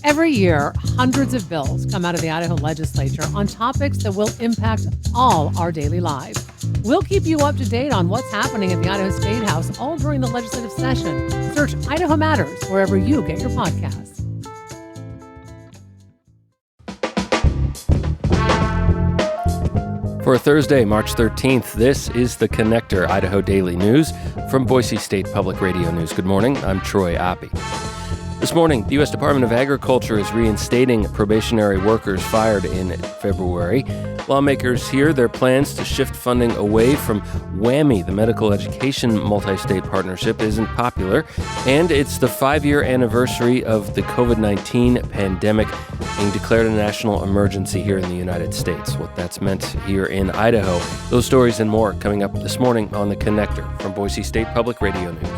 Every year, hundreds of bills come out of the Idaho legislature on topics that will impact all our daily lives. We'll keep you up to date on what's happening at the Idaho State House all during the legislative session. Search Idaho Matters wherever you get your podcasts. For Thursday, March 13th, this is The Connector, Idaho Daily News from Boise State Public Radio News. Good morning, I'm Troy Oppie. This morning, the U.S. Department of Agriculture is reinstating probationary workers fired in February. Lawmakers hear their plans to shift funding away from WWAMI, the medical education multi-state partnership, isn't popular, and it's the 5-year anniversary of the COVID-19 pandemic being declared a national emergency here in the United States. What that's meant here in Idaho. Those stories and more coming up this morning on The Connector from Boise State Public Radio News.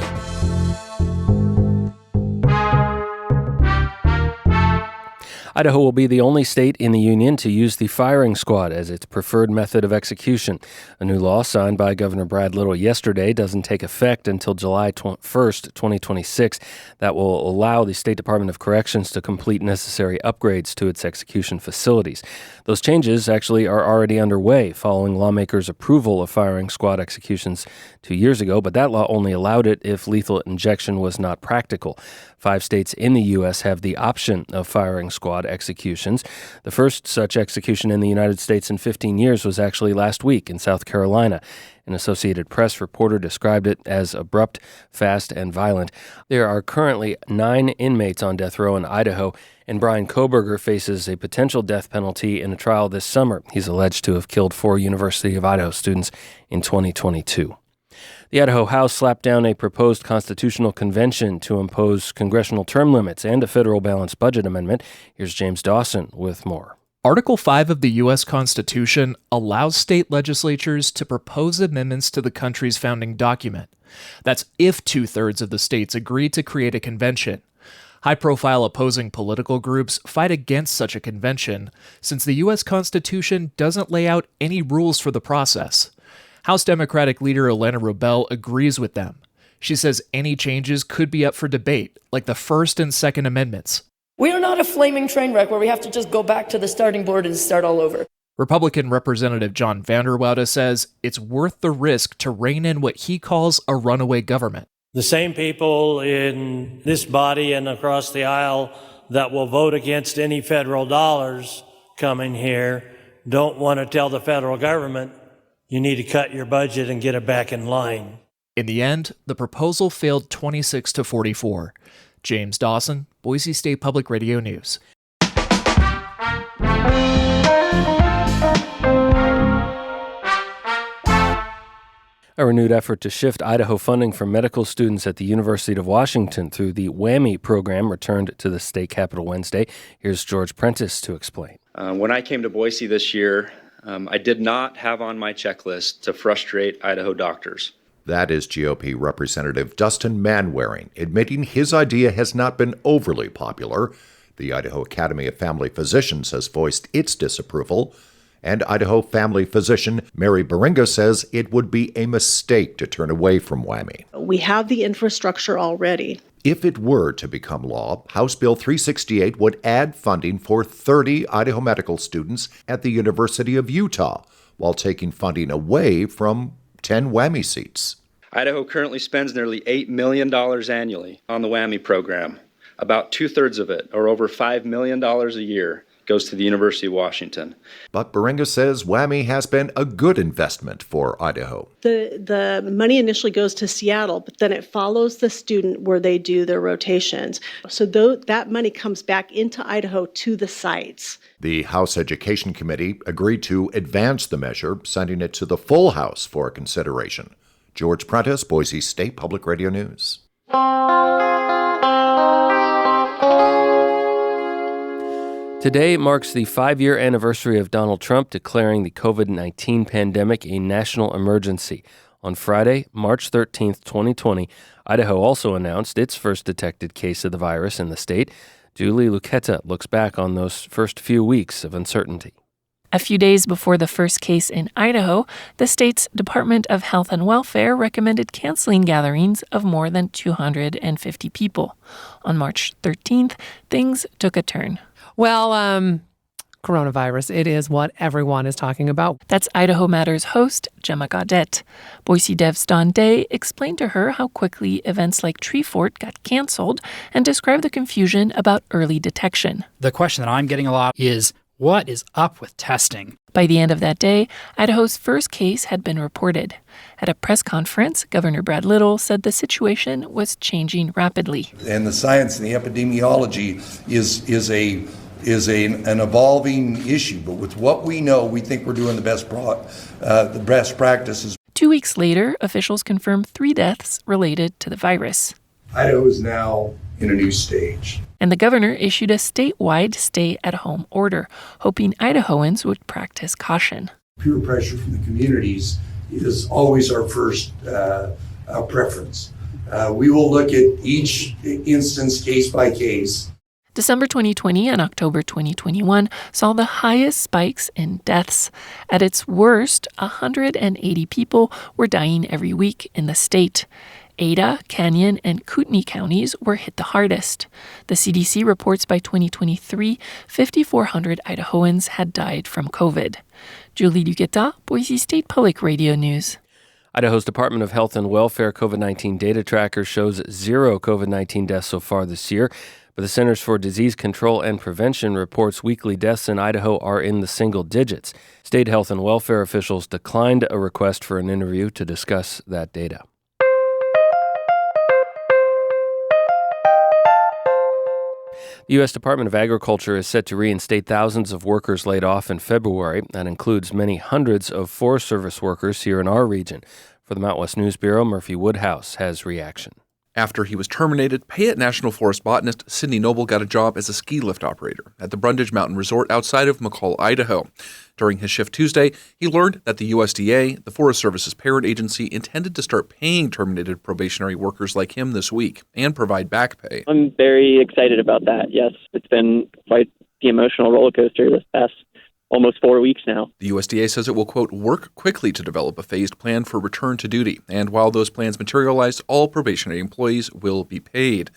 Idaho will be the only state in the union to use the firing squad as its preferred method of execution. A new law signed by Governor Brad Little yesterday doesn't take effect until July 1st, 2026. That will allow the State Department of Corrections to complete necessary upgrades to its execution facilities. Those changes actually are already underway following lawmakers' approval of firing squad executions 2 years ago, but that law only allowed it if lethal injection was not practical. 5 states in the U.S. have the option of firing squad executions. The first such execution in the United States in 15 years was actually last week in South Carolina. An Associated Press reporter described it as abrupt, fast, and violent. There are currently 9 inmates on death row in Idaho, and Brian Koberger faces a potential death penalty in a trial this summer. He's alleged to have killed 4 University of Idaho students in 2022. The Idaho House slapped down a proposed constitutional convention to impose congressional term limits and a federal balanced budget amendment. Here's James Dawson with more. Article 5 of the U.S. Constitution allows state legislatures to propose amendments to the country's founding document. That's if 2/3 of the states agree to create a convention. High-profile opposing political groups fight against such a convention, since the U.S. Constitution doesn't lay out any rules for the process. House Democratic leader Elena Rubel agrees with them. She says any changes could be up for debate, like the First and Second Amendments. We are not a flaming train wreck where we have to just go back to the starting board and start all over. Republican Representative John Vanderwoude says it's worth the risk to rein in what he calls a runaway government. The same people in this body and across the aisle that will vote against any federal dollars coming here don't want to tell the federal government, you need to cut your budget and get it back in line. In the end, the proposal failed 26-44. James Dawson, Boise State Public Radio News. A renewed effort to shift Idaho funding for medical students at the University of Washington through the WWAMI program returned to the state capitol Wednesday. Here's George Prentice to explain. When I came to Boise this year, I did not have on my checklist to frustrate Idaho doctors. That is GOP Representative Dustin Manwaring, admitting his idea has not been overly popular. The Idaho Academy of Family Physicians has voiced its disapproval, and Idaho family physician Mary Baringa says it would be a mistake to turn away from WWAMI. We have the infrastructure already. If it were to become law, House Bill 368 would add funding for 30 Idaho medical students at the University of Utah, while taking funding away from 10 WWAMI seats. Idaho currently spends nearly $8 million annually on the WWAMI program. About 2/3 of it, or over $5 million a year, goes to the University of Washington. But Baringa says WWAMI has been a good investment for Idaho. The money initially goes to Seattle, but then it follows the student where they do their rotations. So that money comes back into Idaho to the sites. The House Education Committee agreed to advance the measure, sending it to the full House for consideration. George Prentice, Boise State Public Radio News. Today marks the 5-year anniversary of Donald Trump declaring the COVID-19 pandemic a national emergency. On Friday, March 13th, 2020, Idaho also announced its first detected case of the virus in the state. Julie Luqueta looks back on those first few weeks of uncertainty. A few days before the first case in Idaho, the state's Department of Health and Welfare recommended canceling gatherings of more than 250 people. On March 13th, things took a turn. Well, coronavirus, it is what everyone is talking about. That's Idaho Matters host Gemma Gaudette. Boise Dev's Don Day explained to her how quickly events like Tree Fort got canceled and described the confusion about early detection. The question that I'm getting a lot is, what is up with testing? By the end of that day, Idaho's first case had been reported. At a press conference, Governor Brad Little said the situation was changing rapidly. And the science and the epidemiology is an evolving issue. But with what we know, we think we're doing the best practices. 2 weeks later, officials confirmed 3 deaths related to the virus. Idaho is now in a new stage. And the governor issued a statewide stay-at-home order, hoping Idahoans would practice caution. Peer pressure from the communities is always our first preference. We will look at each instance case by case. December 2020 and October 2021 saw the highest spikes in deaths. At its worst, 180 people were dying every week in the state. Ada, Canyon, and Kootenai counties were hit the hardest. The CDC reports by 2023, 5,400 Idahoans had died from COVID. Julie Duguetta, Boise State Public Radio News. Idaho's Department of Health and Welfare COVID-19 data tracker shows 0 COVID-19 deaths so far this year, but the Centers for Disease Control and Prevention reports weekly deaths in Idaho are in the single digits. State health and welfare officials declined a request for an interview to discuss that data. The U.S. Department of Agriculture is set to reinstate thousands of workers laid off in February. That includes many hundreds of Forest Service workers here in our region. For the Mountain West News Bureau, Murphy Woodhouse has reaction. After he was terminated, Payette National Forest botanist Sidney Noble got a job as a ski lift operator at the Brundage Mountain Resort outside of McCall, Idaho. During his shift Tuesday, he learned that the USDA, the Forest Service's parent agency, intended to start paying terminated probationary workers like him this week and provide back pay. I'm very excited about that, yes. It's been quite the emotional roller coaster this past almost 4 weeks now. The USDA says it will, quote, work quickly to develop a phased plan for return to duty. And while those plans materialize, all probationary employees will be paid.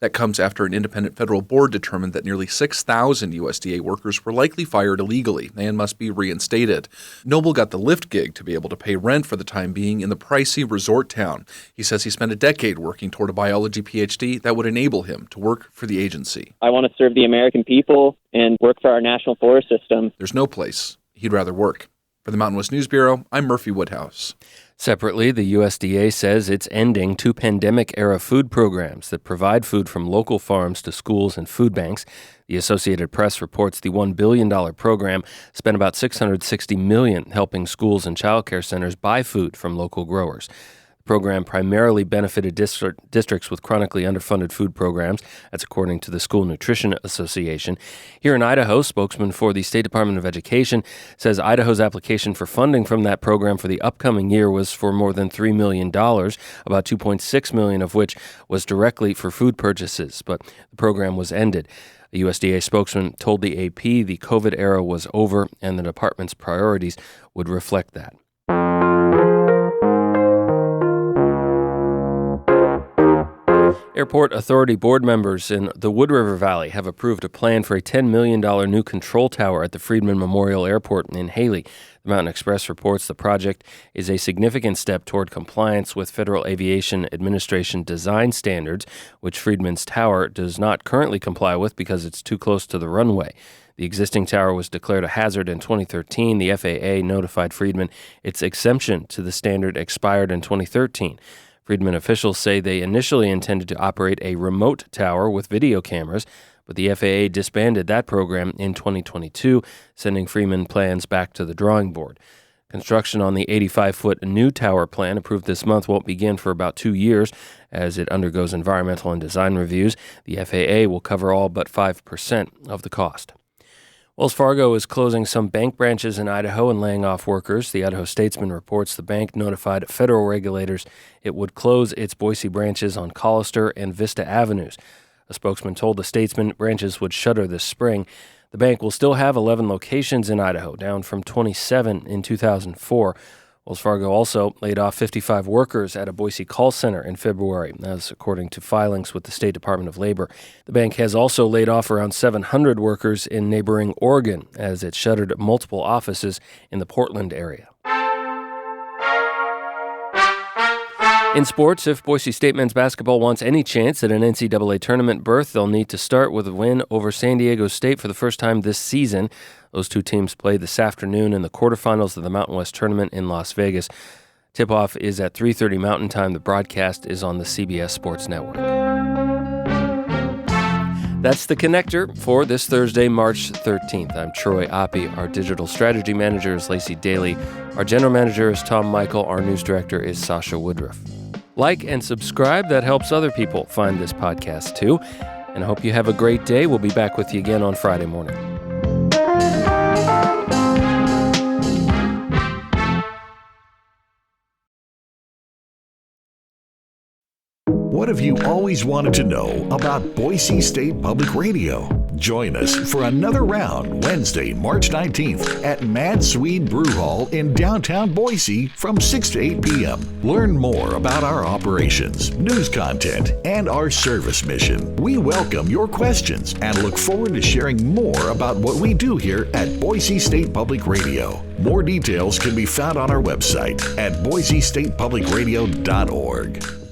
That comes after an independent federal board determined that nearly 6,000 USDA workers were likely fired illegally and must be reinstated. Noble got the lift gig to be able to pay rent for the time being in the pricey resort town. He says he spent a decade working toward a biology PhD that would enable him to work for the agency. I want to serve the American people and work for our national forest system. There's no place he'd rather work. For the Mountain West News Bureau, I'm Murphy Woodhouse. Separately, the USDA says it's ending 2 pandemic-era food programs that provide food from local farms to schools and food banks. The Associated Press reports the $1 billion program spent about $660 million helping schools and child care centers buy food from local growers. The program primarily benefited districts with chronically underfunded food programs. That's according to the School Nutrition Association. Here in Idaho, spokesman for the State Department of Education says Idaho's application for funding from that program for the upcoming year was for more than $3 million, about $2.6 million of which was directly for food purchases, but the program was ended. A USDA spokesman told the AP the COVID era was over and the department's priorities would reflect that. Airport Authority board members in the Wood River Valley have approved a plan for a $10 million new control tower at the Friedman Memorial Airport in Haley. The Mountain Express reports the project is a significant step toward compliance with Federal Aviation Administration design standards, which Friedman's tower does not currently comply with because it's too close to the runway. The existing tower was declared a hazard in 2013. The FAA notified Friedman its exemption to the standard expired in 2013. Friedman officials say they initially intended to operate a remote tower with video cameras, but the FAA disbanded that program in 2022, sending Friedman plans back to the drawing board. Construction on the 85-foot new tower plan approved this month won't begin for about 2 years as it undergoes environmental and design reviews. The FAA will cover all but 5% of the cost. Wells Fargo is closing some bank branches in Idaho and laying off workers. The Idaho Statesman reports the bank notified federal regulators it would close its Boise branches on Collister and Vista Avenues. A spokesman told the Statesman branches would shutter this spring. The bank will still have 11 locations in Idaho, down from 27 in 2004. Wells Fargo also laid off 55 workers at a Boise call center in February. That's according to filings with the State Department of Labor. The bank has also laid off around 700 workers in neighboring Oregon as it shuttered multiple offices in the Portland area. In sports, if Boise State men's basketball wants any chance at an NCAA tournament berth, they'll need to start with a win over San Diego State for the first time this season. Those two teams play this afternoon in the quarterfinals of the Mountain West Tournament in Las Vegas. Tip-off is at 3:30 Mountain Time. The broadcast is on the CBS Sports Network. That's The Connector for this Thursday, March 13th. I'm Troy Oppie. Our digital strategy manager is Lacey Daly. Our general manager is Tom Michael. Our news director is Sasha Woodruff. Like and subscribe. That helps other people find this podcast, too. And I hope you have a great day. We'll be back with you again on Friday morning. What have you always wanted to know about Boise State Public Radio? Join us for another round Wednesday, March 19th at Mad Swede Brew Hall in downtown Boise from 6 to 8 p.m. Learn more about our operations, news content, and our service mission. We welcome your questions and look forward to sharing more about what we do here at Boise State Public Radio. More details can be found on our website at boisestatepublicradio.org.